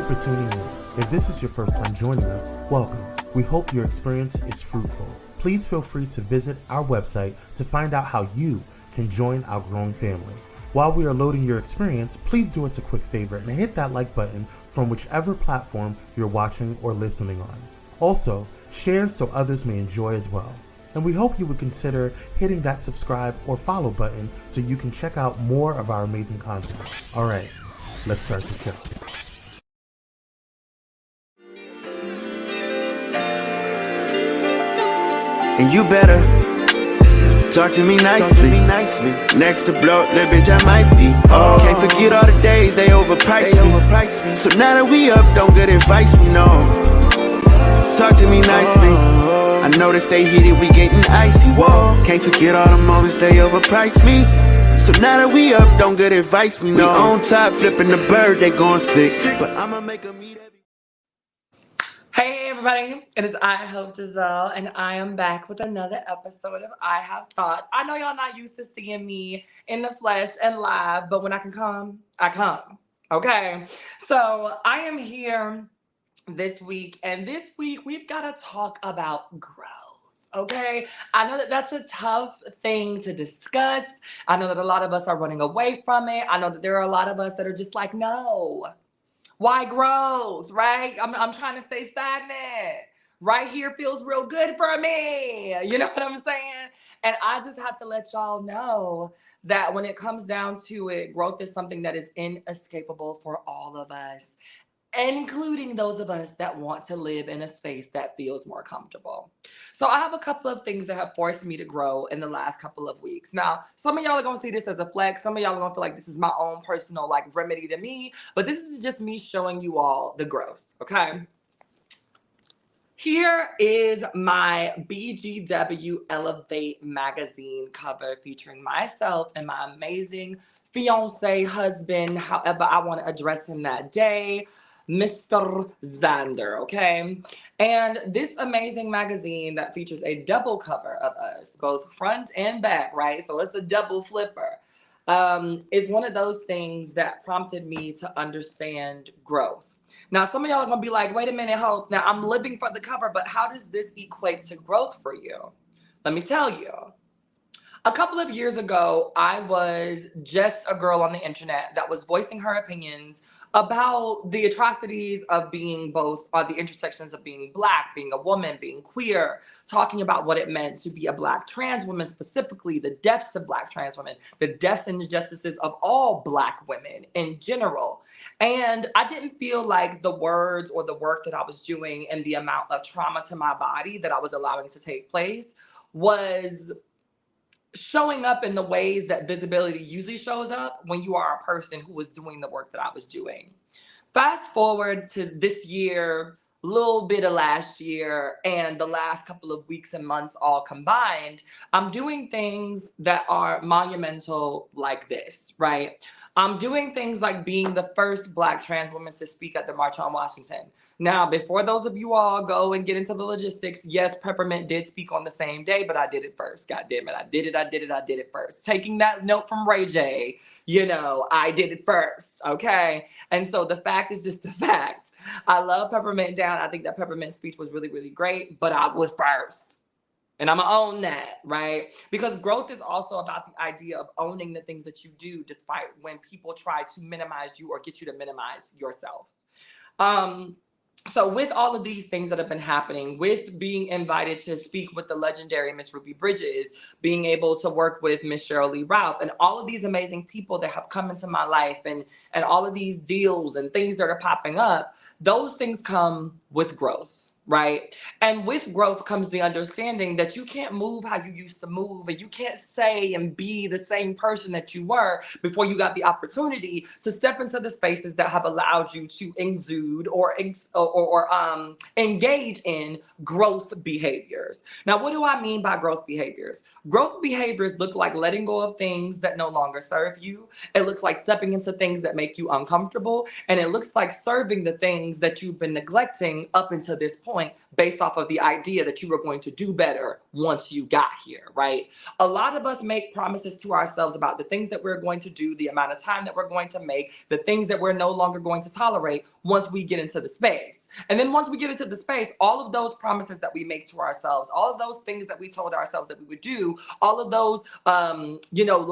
for tuning in. If this is your first time joining us, welcome. We hope your experience is fruitful. Please feel free to visit our website to find out how you can join our growing family. While we are loading your experience, please do us a quick favor and hit that like button from whichever platform you're watching or listening on. Also, share so others may enjoy as well. And we hope you would consider hitting that subscribe or follow button so you can check out more of our amazing content. All right, let's start the show. And you better talk to me nicely. Next to blow, little bitch, I might be. Oh, can't forget all the days they overpriced me. So now that we up, don't get advice from no. Talk to me nicely. I noticed they hit it, we getting icy. Whoa, can't forget all the moments they overpriced me. So now that we up, don't get advice from no. We on top, flipping the bird, they going sick. But I'ma make them eat every. Hey everybody, it is I Hope Giselle, and I am back with another episode of I Have Thoughts. I know y'all not used to seeing me in the flesh and live, but when I can come, I come. Okay, so I am here this week, and this week we've got to talk about growth. Okay, I know that that's a tough thing to discuss. I know that a lot of us are running away from it. I know that there are a lot of us that are just like, no. Why growth, right? I'm trying to stay stagnant. Right here feels real good for me. You know what I'm saying? And I just have to let y'all know that when it comes down to it, growth is something that is inescapable for all of us, including those of us that want to live in a space that feels more comfortable. So I have a couple of things that have forced me to grow in the last couple of weeks. Now, some of y'all are going to see this as a flex. Some of y'all are going to feel like this is my own personal remedy to me, but this is just me showing you all the growth, okay? Here is my BGW Elevate magazine cover featuring myself and my amazing fiance, husband, however I want to address him that day, Mr. Xander, okay? And this amazing magazine that features a double cover of us, both front and back, right? So it's a double flipper. Is one of those things that prompted me to understand growth. Now, some of y'all are going to be like, wait a minute, Hope. Now, I'm living for the cover, but how does this equate to growth for you? Let me tell you. A couple of years ago, I was just a girl on the internet that was voicing her opinions about the atrocities of being both on the intersections of being Black, being a woman, being queer, talking about what it meant to be a Black trans woman, specifically the deaths of Black trans women, the deaths and injustices of all Black women in general. And I didn't feel like the words or the work that I was doing and the amount of trauma to my body that I was allowing to take place was showing up in the ways that visibility usually shows up when you are a person who was doing the work that I was doing. Fast forward to this year, a little bit of last year, and the last couple of weeks and months all combined, I'm doing things that are monumental like this, right? I'm doing things like being the first Black trans woman to speak at the March on Washington. Now, before those of you all go and get into the logistics, yes, Peppermint did speak on the same day, but I did it first. God damn it. I did it first. Taking that note from Ray J, I did it first, okay? And so the fact is just the fact. I love Peppermint down. I think that Peppermint's speech was really, really great, but I was first. And I'm gonna own that, right? Because growth is also about the idea of owning the things that you do, despite when people try to minimize you or get you to minimize yourself. So with all of these things that have been happening, with being invited to speak with the legendary Miss Ruby Bridges, being able to work with Miss Cheryl Lee Ralph, and all of these amazing people that have come into my life, and all of these deals and things that are popping up, those things come with growth. Right? And with growth comes the understanding that you can't move how you used to move, and you can't say and be the same person that you were before you got the opportunity to step into the spaces that have allowed you to exude or engage in growth behaviors. Now, what do I mean by growth behaviors? Growth behaviors look like letting go of things that no longer serve you. It looks like stepping into things that make you uncomfortable. And it looks like serving the things that you've been neglecting up until this point. point based off of the idea that you were going to do better once you got here, right? A lot of us make promises to ourselves about the things that we're going to do, the amount of time that we're going to make, the things that we're no longer going to tolerate once we get into the space. And then once we get into the space, all of those promises that we make to ourselves, all of those things that we told ourselves that we would do, all of those,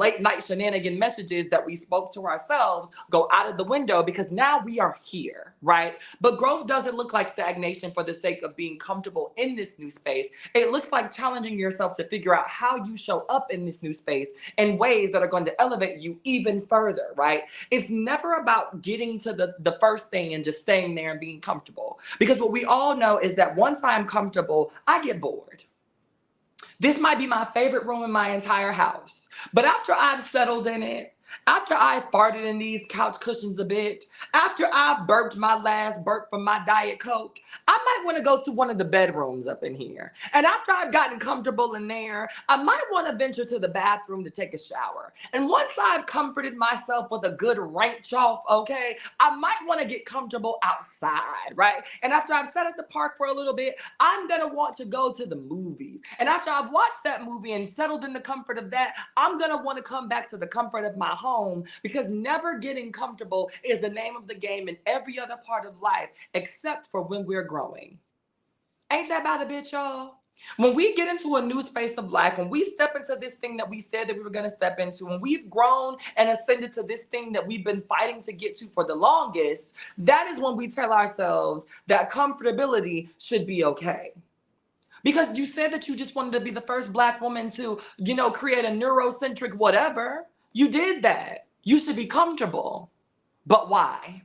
late night shenanigan messages that we spoke to ourselves go out of the window because now we are here, right? But growth doesn't look like stagnation for the sake of being comfortable in this new space. It looks like challenging yourself to figure out how you show up in this new space in ways that are going to elevate you even further, right? It's never about getting to the first thing and just staying there and being comfortable. Because what we all know is that once I'm comfortable, I get bored. This might be my favorite room in my entire house. But after I've settled in it, after I farted in these couch cushions a bit, after I burped my last burp from my Diet Coke, I might want to go to one of the bedrooms up in here. And after I've gotten comfortable in there, I might want to venture to the bathroom to take a shower. And once I've comforted myself with a good wrench off, okay, I might want to get comfortable outside, right? And after I've sat at the park for a little bit, I'm going to want to go to the movies. And after I've watched that movie and settled in the comfort of that, I'm going to want to come back to the comfort of my home, because never getting comfortable is the name of the game in every other part of life except for when we're growing. Ain't that about a bitch, y'all? When we get into a new space of life, when we step into this thing that we said that we were going to step into, when we've grown and ascended to this thing that we've been fighting to get to for the longest, that is when we tell ourselves that comfortability should be okay. Because you said that you just wanted to be the first Black woman to, create a neurocentric whatever. You did that. You should be comfortable. But why?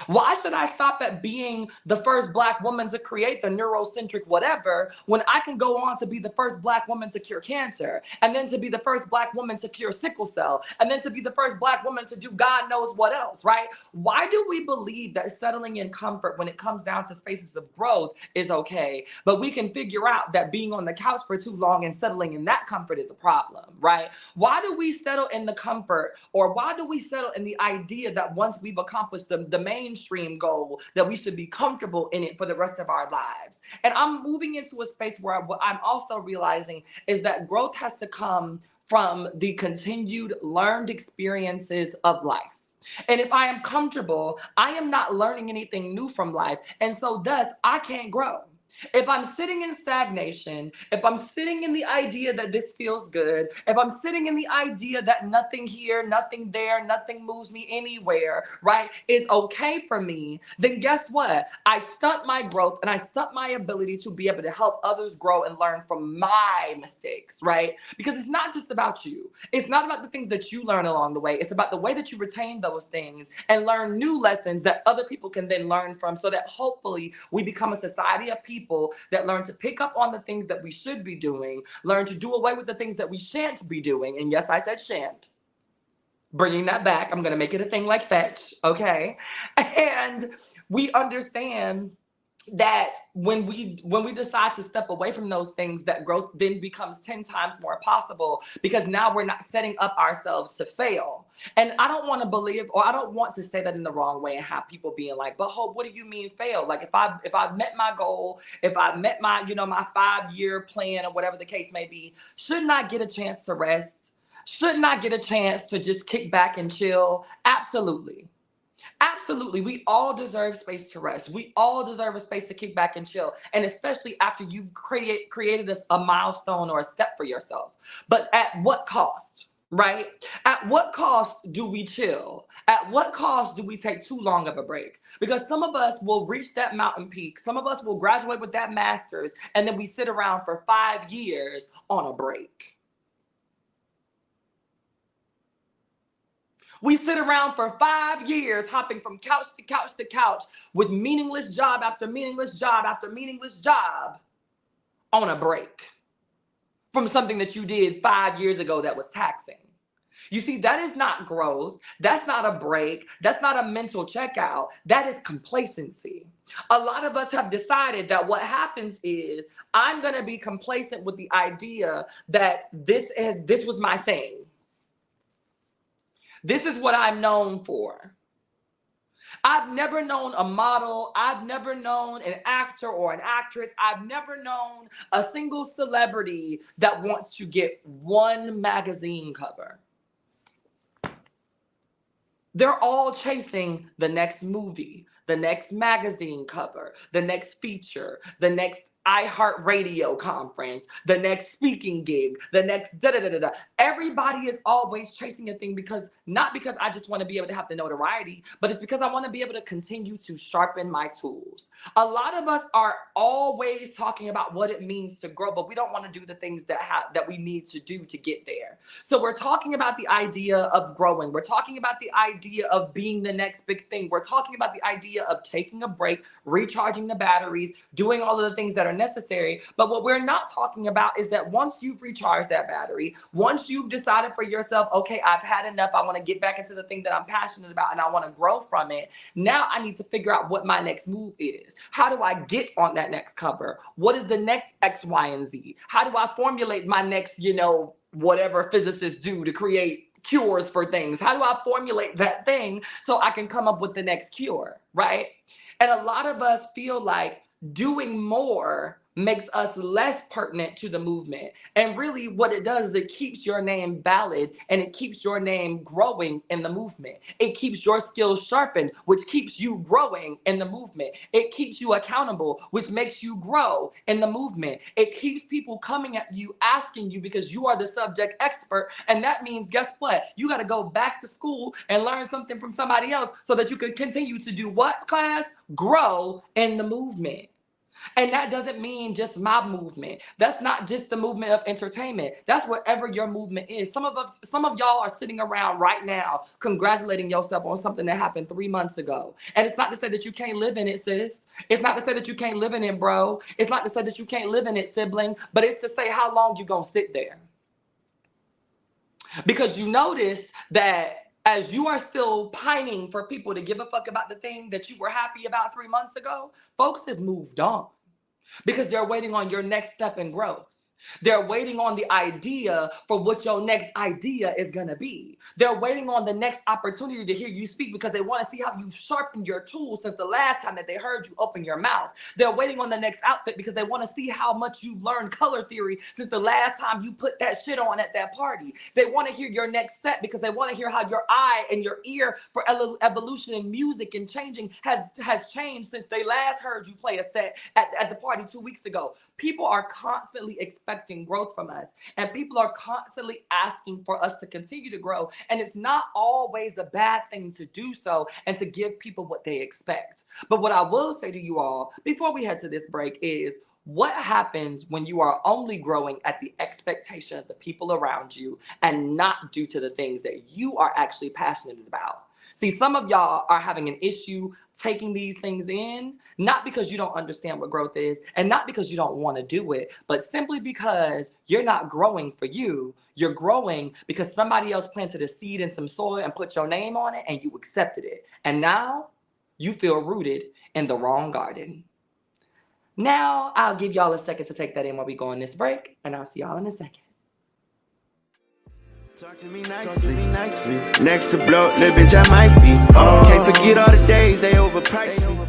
Why should I stop at being the first Black woman to create the neurocentric whatever when I can go on to be the first Black woman to cure cancer, and then to be the first Black woman to cure sickle cell, and then to be the first Black woman to do God knows what else, right? Why do we believe that settling in comfort when it comes down to spaces of growth is okay, but we can figure out that being on the couch for too long and settling in that comfort is a problem, right? Why do we settle in the comfort, or why do we settle in the idea that once we've accomplished the mainstream goal, that we should be comfortable in it for the rest of our lives? And I'm moving into a space where what I'm also realizing is that growth has to come from the continued learned experiences of life. And if I am comfortable, I am not learning anything new from life. And so thus, I can't grow. If I'm sitting in stagnation, if I'm sitting in the idea that this feels good, if I'm sitting in the idea that nothing here, nothing there, nothing moves me anywhere, right, is okay for me, then guess what? I stunt my growth and I stunt my ability to be able to help others grow and learn from my mistakes, right? Because it's not just about you. It's not about the things that you learn along the way. It's about the way that you retain those things and learn new lessons that other people can then learn from, so that hopefully we become a society of people that learn to pick up on the things that we should be doing, learn to do away with the things that we shan't be doing. And yes, I said shan't. Bringing that back, I'm going to make it a thing like fetch, okay? And we understand that when we decide to step away from those things, that growth then becomes 10 times more possible, because now we're not setting up ourselves to fail. And I don't want to believe, or I don't want to say that in the wrong way and have people being like, but Hope, what do you mean fail? Like if I've met my goal, if I've met my, my 5-year plan or whatever the case may be, shouldn't I get a chance to rest? Shouldn't I get a chance to just kick back and chill? Absolutely. Absolutely. We all deserve space to rest. We all deserve a space to kick back and chill. And especially after you've created a milestone or a step for yourself. But at what cost, right? At what cost do we chill? At what cost do we take too long of a break? Because some of us will reach that mountain peak. Some of us will graduate with that master's, and then we sit around for 5 years on a break. We sit around for 5 years hopping from couch to couch to couch with meaningless job after meaningless job after meaningless job on a break from something that you did 5 years ago that was taxing. You see, that is not growth. That's not a break. That's not a mental checkout. That is complacency. A lot of us have decided that what happens is I'm going to be complacent with the idea that this was my thing. This is what I'm known for. I've never known a model. I've never known an actor or an actress. I've never known a single celebrity that wants to get one magazine cover. They're all chasing the next movie, the next magazine cover, the next feature, the next iHeartRadio conference, the next speaking gig, the next da-da-da-da-da. Everybody is always chasing a thing not because I just want to be able to have the notoriety, but it's because I want to be able to continue to sharpen my tools. A lot of us are always talking about what it means to grow, but we don't want to do the things that we need to do to get there. So we're talking about the idea of growing. We're talking about the idea of being the next big thing. We're talking about the idea of taking a break, recharging the batteries, doing all of the things that are necessary. But what we're not talking about is that once you've recharged that battery, once you've decided for yourself, okay, I've had enough, I want to get back into the thing that I'm passionate about and I want to grow from it. Now I need to figure out what my next move is. How do I get on that next cover? What is the next X, Y, and Z? How do I formulate my next, whatever physicists do to create cures for things? How do I formulate that thing so I can come up with the next cure, right? And a lot of us feel like doing more makes us less pertinent to the movement. And really what it does is it keeps your name valid and it keeps your name growing in the movement. It keeps your skills sharpened, which keeps you growing in the movement. It keeps you accountable, which makes you grow in the movement. It keeps people coming at you, asking you because you are the subject expert. And that means, guess what? You got to go back to school and learn something from somebody else so that you can continue to do what, class? Grow in the movement. And that doesn't mean just my movement. That's not just the movement of entertainment. That's whatever your movement is. Some of y'all are sitting around right now congratulating yourself on something that happened 3 months ago. And it's not to say that you can't live in it, sis. It's not to say that you can't live in it, bro. It's not to say that you can't live in it, sibling. But it's to say how long you gonna sit there. Because you notice that as you are still pining for people to give a fuck about the thing that you were happy about 3 months ago, folks have moved on because they're waiting on your next step in growth. They're waiting on the idea for what your next idea is going to be. They're waiting on the next opportunity to hear you speak because they want to see how you sharpened your tools since the last time that they heard you open your mouth. They're waiting on the next outfit because they want to see how much you've learned color theory since the last time you put that shit on at that party. They want to hear your next set because they want to hear how your eye and your ear for evolution in music and changing has changed since they last heard you play a set at the party 2 weeks ago. People are constantly expecting growth from us, and people are constantly asking for us to continue to grow. And it's not always a bad thing to do so and to give people what they expect. But what I will say to you all before we head to this break is, what happens when you are only growing at the expectation of the people around you and not due to the things that you are actually passionate about? See, some of y'all are having an issue taking these things in, not because you don't understand what growth is and not because you don't want to do it, but simply because you're not growing for you. You're growing because somebody else planted a seed in some soil and put your name on it and you accepted it. And now you feel rooted in the wrong garden. Now I'll give y'all a second to take that in while we go on this break, and I'll see y'all in a second. Talk to me nicely. Next to blow, little bitch, I might be. Oh. Can't forget all the days they overpriced me.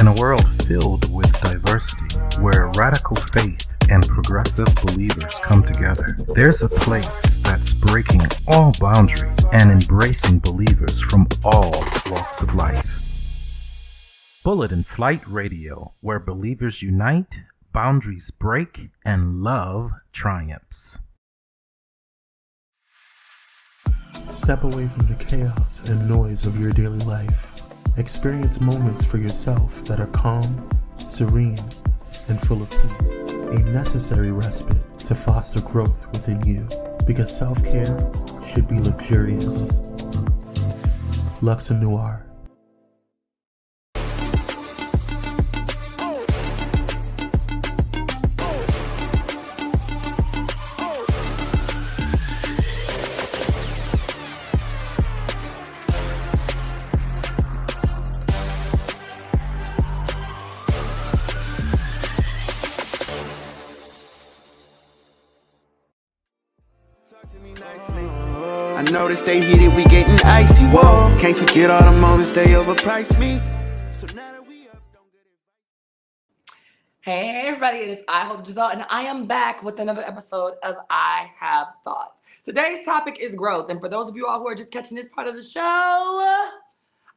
In a world filled with diversity, where radical faith and progressive believers come together, there's a place that's breaking all boundaries and embracing believers from all walks of life. Bullet and Flight Radio, where believers unite, boundaries break, and love triumphs. Step away from the chaos and noise of your daily life. Experience moments for yourself that are calm, serene, and full of peace. A necessary respite to foster growth within you, because self-care should be luxurious. Luxe Noir. I noticed they hit it, we getting icy. Whoa, can't forget all the moments they overpriced me. So now that we up, don't get it. Hey everybody, it is I Hope Giselle, and I am back with another episode of I Have Thoughts. Today's topic is growth, and for those of you all who are just catching this part of the show,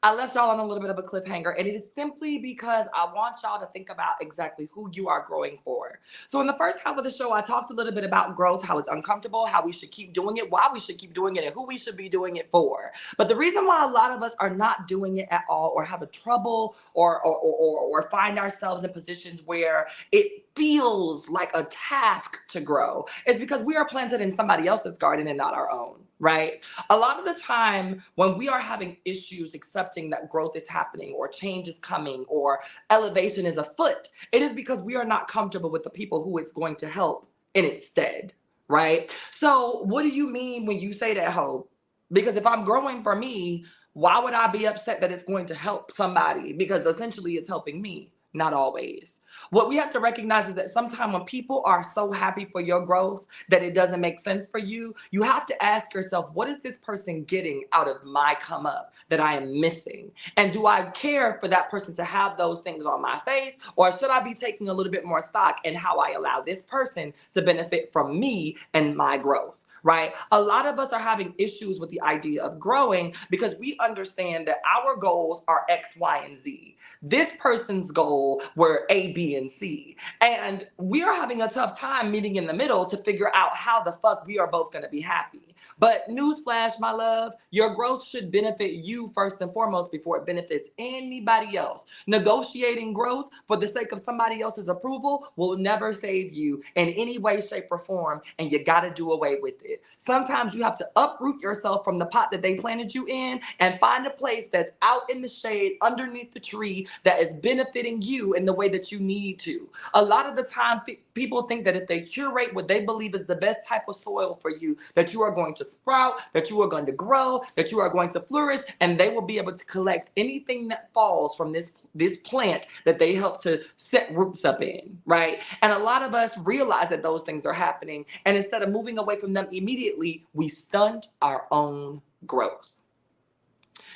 I left y'all on a little bit of a cliffhanger, and it is simply because I want y'all to think about exactly who you are growing for. So in the first half of the show, I talked a little bit about growth, how it's uncomfortable, how we should keep doing it, why we should keep doing it, and who we should be doing it for. But the reason why a lot of us are not doing it at all, or have a trouble, or find ourselves in positions where it feels like a task to grow, is because we are planted in somebody else's garden and not our own, right? A lot of the time when we are having issues accepting that growth is happening or change is coming or elevation is afoot, it is because we are not comfortable with the people who it's going to help in its stead, right? So what do you mean when you say that, Hope? Because if I'm growing for me, why would I be upset that it's going to help somebody? Because essentially it's helping me. Not always. What we have to recognize is that sometimes when people are so happy for your growth that it doesn't make sense for you, you have to ask yourself, what is this person getting out of my come up that I am missing? And do I care for that person to have those things on my face? Or should I be taking a little bit more stock in how I allow this person to benefit from me and my growth? Right? A lot of us are having issues with the idea of growing because we understand that our goals are X, Y, and Z. This person's goal were A, B, and C. And we are having a tough time meeting in the middle to figure out how the fuck we are both going to be happy. But newsflash, my love, your growth should benefit you first and foremost before it benefits anybody else. Negotiating growth for the sake of somebody else's approval will never save you in any way, shape, or form, and you got to do away with it. Sometimes you have to uproot yourself from the pot that they planted you in and find a place that's out in the shade underneath the tree that is benefiting you in the way that you need to. A lot of the time, people think that if they curate what they believe is the best type of soil for you, that you are going to sprout, that you are going to grow, that you are going to flourish, and they will be able to collect anything that falls from this plant that they help to set roots up in, right? And a lot of us realize that those things are happening, and instead of moving away from them immediately, we stunt our own growth.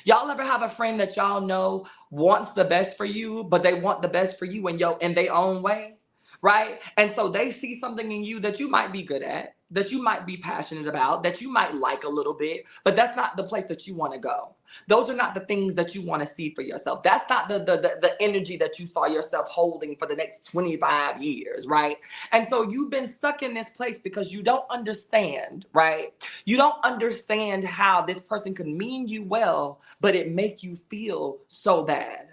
Y'all ever have a friend that y'all know wants the best for you, but they want the best for you in their own way, right? And so they see something in you that you might be good at, that you might be passionate about, that you might like a little bit, but that's not the place that you want to go. Those are not the things that you want to see for yourself. That's not the energy that you saw yourself holding for the next 25 years, right? And so you've been stuck in this place because you don't understand, right? You don't understand how this person could mean you well, but it make you feel so bad.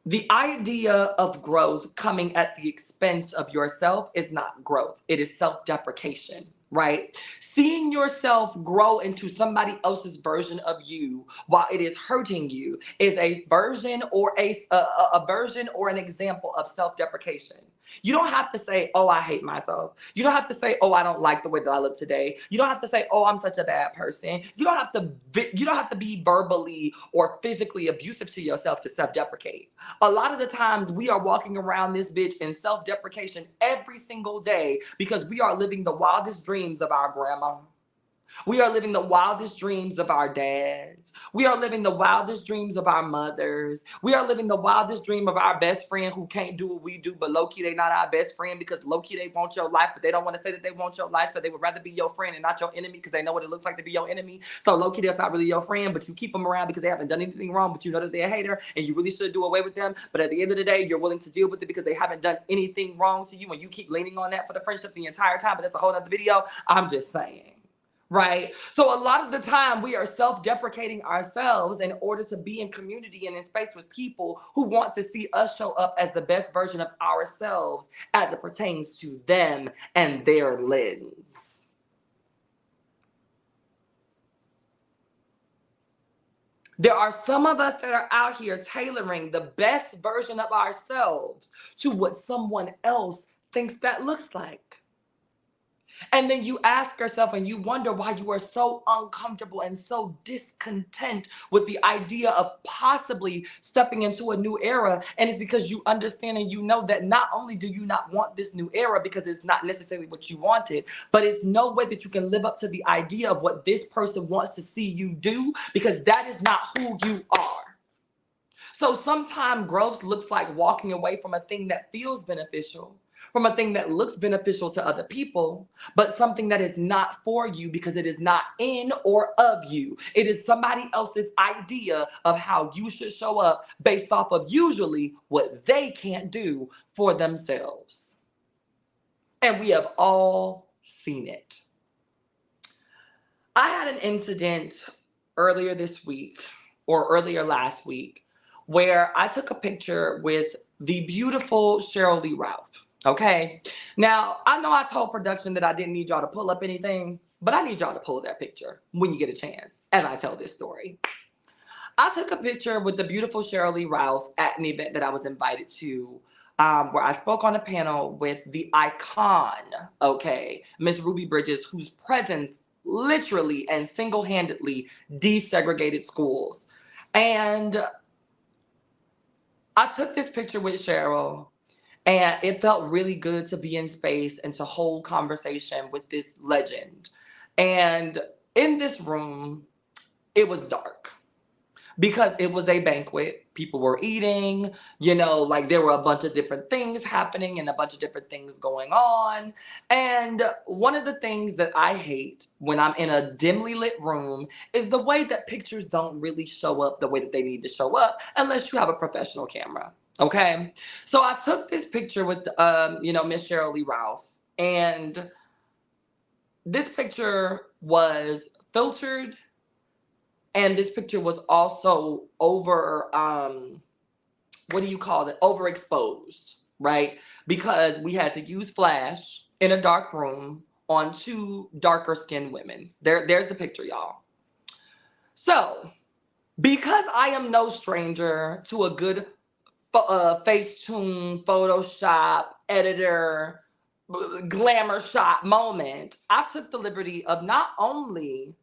The idea of growth coming at the expense of yourself is not growth. It is self-deprecation, right? Seeing yourself grow into somebody else's version of you while it is hurting you is a version or a version or an example of self-deprecation. You don't have to say, oh, I hate myself. You don't have to say, oh, I don't like the way that I look today. You don't have to say, oh, I'm such a bad person. You don't have to be verbally or physically abusive to yourself to self-deprecate. A lot of the times we are walking around this bitch in self-deprecation every single day because we are living the wildest dreams of our grandma. We are living the wildest dreams of our dads. We are living the wildest dreams of our mothers. We are living the wildest dream of our best friend who can't do what we do, but low-key they not our best friend because low-key they want your life, but they don't want to say that they want your life, so they would rather be your friend and not your enemy because they know what it looks like to be your enemy. So low-key that's not really your friend, but you keep them around because they haven't done anything wrong, but you know that they're a hater and you really should do away with them. But at the end of the day, you're willing to deal with it because they haven't done anything wrong to you and you keep leaning on that for the friendship the entire time, but that's a whole other video. I'm just saying. Right? So a lot of the time we are self-deprecating ourselves in order to be in community and in space with people who want to see us show up as the best version of ourselves as it pertains to them and their lens. There are some of us that are out here tailoring the best version of ourselves to what someone else thinks that looks like. And then you ask yourself and you wonder why you are so uncomfortable and so discontent with the idea of possibly stepping into a new era. And it's because you understand and you know that not only do you not want this new era because it's not necessarily what you wanted, but it's no way that you can live up to the idea of what this person wants to see you do, because that is not who you are. So sometimes growth looks like walking away from a thing that feels beneficial, from a thing that looks beneficial to other people, but something that is not for you because it is not in or of you. It is somebody else's idea of how you should show up based off of usually what they can't do for themselves. And we have all seen it. I had an incident earlier this week or earlier last week where I took a picture with the beautiful Cheryl Lee Ralph. Okay. Now, I know I told production that I didn't need y'all to pull up anything, but I need y'all to pull that picture when you get a chance as I tell this story. I took a picture with the beautiful Cheryl Lee Ralph at an event that I was invited to, where I spoke on a panel with the icon, okay, Miss Ruby Bridges, whose presence literally and single-handedly desegregated schools. And I took this picture with Cheryl, and it felt really good to be in space and to hold conversation with this legend. And in this room, it was dark because it was a banquet. People were eating, like there were a bunch of different things happening and a bunch of different things going on. And one of the things that I hate when I'm in a dimly lit room is the way that pictures don't really show up the way that they need to show up unless you have a professional camera. Okay. So I took this picture with, Miss Cheryl Lee Ralph, and this picture was filtered. And this picture was also overexposed, right? Because we had to use flash in a dark room on two darker skinned women. There's the picture, y'all. So, because I am no stranger to a good Facetune, Photoshop, editor, glamour shot moment, I took the liberty of not only,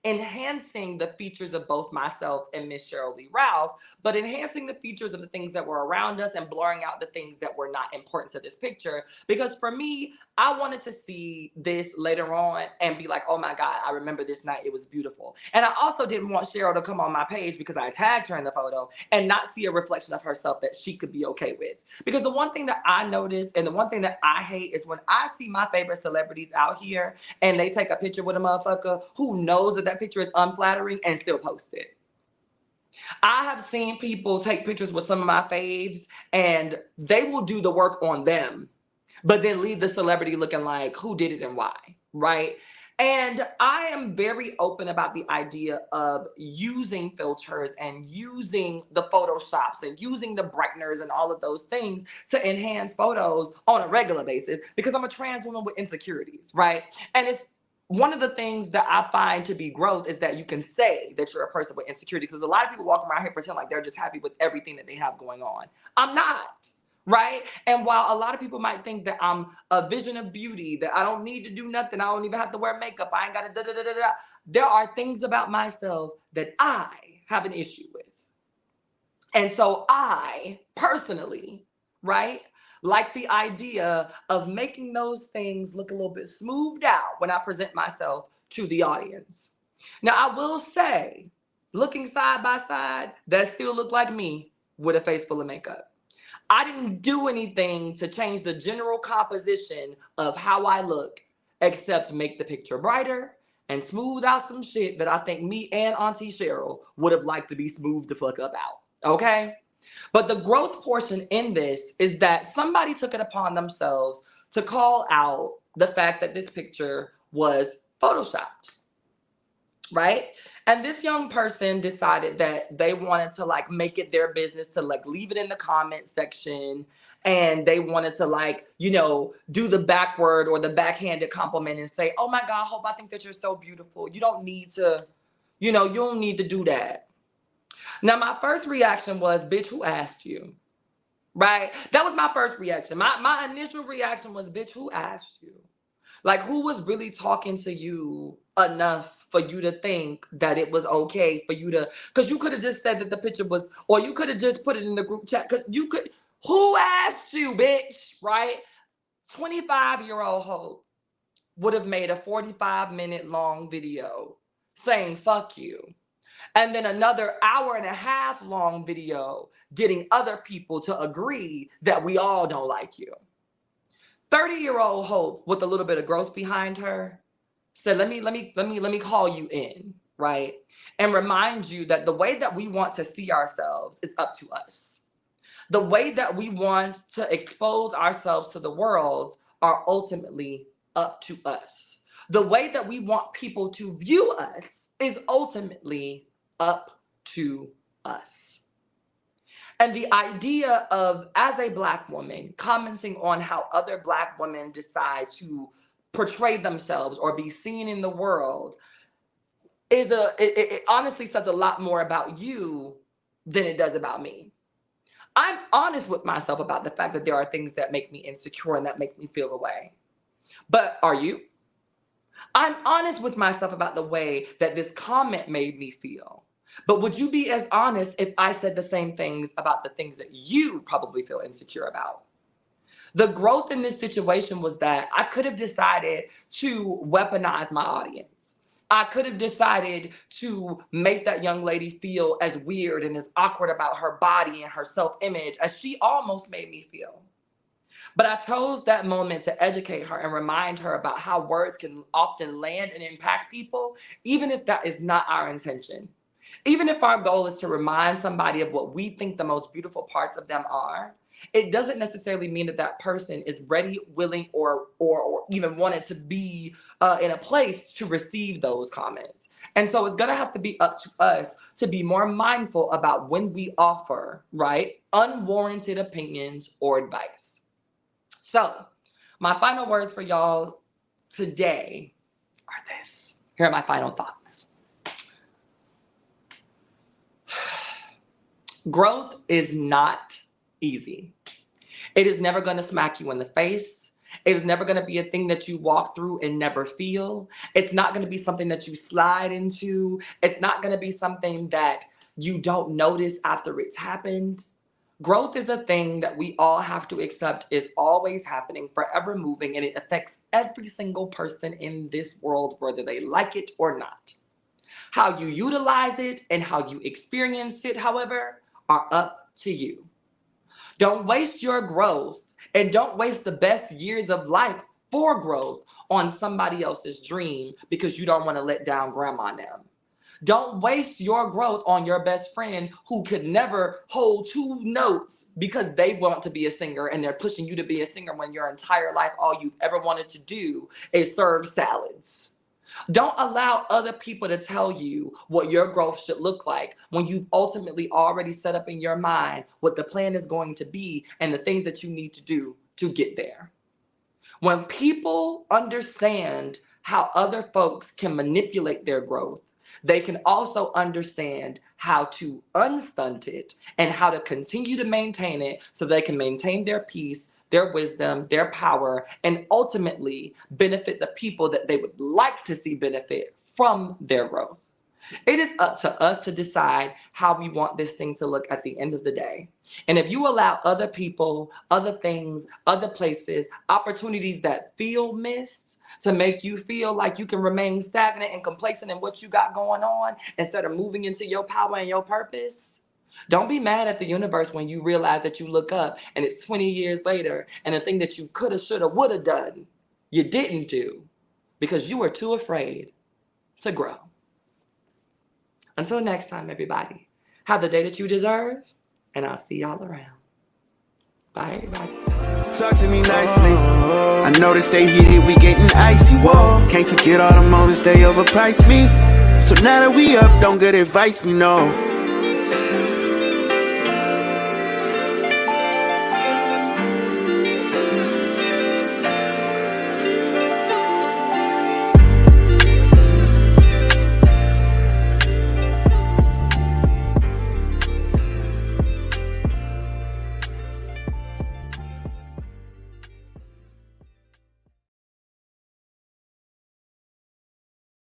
enhancing the features of both myself and Miss Cheryl Lee Ralph, but enhancing the features of the things that were around us and blurring out the things that were not important to this picture. Because for me, I wanted to see this later on and be like, oh my God, I remember this night. It was beautiful. And I also didn't want Cheryl to come on my page because I tagged her in the photo and not see a reflection of herself that she could be okay with. Because the one thing that I noticed and the one thing that I hate is when I see my favorite celebrities out here and they take a picture with a motherfucker who knows that that picture is unflattering and still post it. I have seen people take pictures with some of my faves and they will do the work on them, but then leave the celebrity looking like who did it and why, right? And I am very open about the idea of using filters and using the Photoshops and using the brighteners and all of those things to enhance photos on a regular basis because I'm a trans woman with insecurities, right? And it's one of the things that I find to be growth is that you can say that you're a person with insecurities, because a lot of people walk around here pretend like they're just happy with everything that they have going on. I'm not. Right? And while a lot of people might think that I'm a vision of beauty, that I don't need to do nothing, I don't even have to wear makeup, I ain't got to da-da-da-da-da, there are things about myself that I have an issue with. And so I personally, like the idea of making those things look a little bit smoothed out when I present myself to the audience. Now, I will say, looking side by side, that still look like me with a face full of makeup. I didn't do anything to change the general composition of how I look, except make the picture brighter and smooth out some shit that I think me and Auntie Cheryl would have liked to be smoothed the fuck up out, okay? But the growth portion in this is that somebody took it upon themselves to call out the fact that this picture was photoshopped, right? And this young person decided that they wanted to make it their business to leave it in the comment section. And they wanted to do the backward or the backhanded compliment and say, oh my God, Hope, I think that you're so beautiful. You don't need to, you don't need to do that. Now, my first reaction was, bitch, who asked you? Right? That was my first reaction. My initial reaction was, bitch, who asked you? Like, who was really talking to you enough for you to think that it was okay for you to, because you could have just said that the picture was, or you could have just put it in the group chat, because you could, who asked you, bitch, right? 25-year-old Hope would have made a 45-minute long video saying fuck you. And then another hour-and-a-half long video getting other people to agree that we all don't like you. 30-year-old Hope with a little bit of growth behind her said, let me call you in, right? And remind you that the way that we want to see ourselves is up to us. The way that we want to expose ourselves to the world are ultimately up to us. The way that we want people to view us is ultimately up to us. And the idea of, as a Black woman, commenting on how other Black women decide to portray themselves or be seen in the world is it honestly says a lot more about you than it does about me. I'm honest with myself about the fact that there are things that make me insecure and that make me feel away. But are you? I'm honest with myself about the way that this comment made me feel. But would you be as honest if I said the same things about the things that you probably feel insecure about? The growth in this situation was that I could have decided to weaponize my audience. I could have decided to make that young lady feel as weird and as awkward about her body and her self-image as she almost made me feel. But I chose that moment to educate her and remind her about how words can often land and impact people, even if that is not our intention. Even if our goal is to remind somebody of what we think the most beautiful parts of them are, it doesn't necessarily mean that that person is ready, willing, or even wanted to be in a place to receive those comments. And so it's gonna have to be up to us to be more mindful about when we offer, right, unwarranted opinions or advice. So my final words for y'all today are this. Here are my final thoughts. Growth is not easy. It is never going to smack you in the face. It is never going to be a thing that you walk through and never feel. It's not going to be something that you slide into. It's not going to be something that you don't notice after it's happened. Growth is a thing that we all have to accept is always happening, forever moving, and it affects every single person in this world, whether they like it or not. How you utilize it and how you experience it, however, are up to you. Don't waste your growth and don't waste the best years of life for growth on somebody else's dream because you don't want to let down grandma and them. Don't waste your growth on your best friend who could never hold 2 notes because they want to be a singer and they're pushing you to be a singer when your entire life all you've ever wanted to do is serve salads. Don't allow other people to tell you what your growth should look like when you've ultimately already set up in your mind what the plan is going to be and the things that you need to do to get there. When people understand how other folks can manipulate their growth, they can also understand how to unstunt it and how to continue to maintain it so they can maintain their peace, their wisdom, their power, and ultimately benefit the people that they would like to see benefit from their growth. It is up to us to decide how we want this thing to look at the end of the day. And if you allow other people, other things, other places, opportunities that feel missed to make you feel like you can remain stagnant and complacent in what you got going on instead of moving into your power and your purpose, don't be mad at the universe when you realize that you look up and it's 20 years later and the thing that you coulda, shoulda, woulda done, you didn't do because you were too afraid to grow. Until next time, everybody, have the day that you deserve, and I'll see y'all around. Bye, everybody. Talk to me nicely. I noticed they heated, we getting icy. Whoa, can't forget all the moments they overpriced me. So now that we up, don't get advice, we know.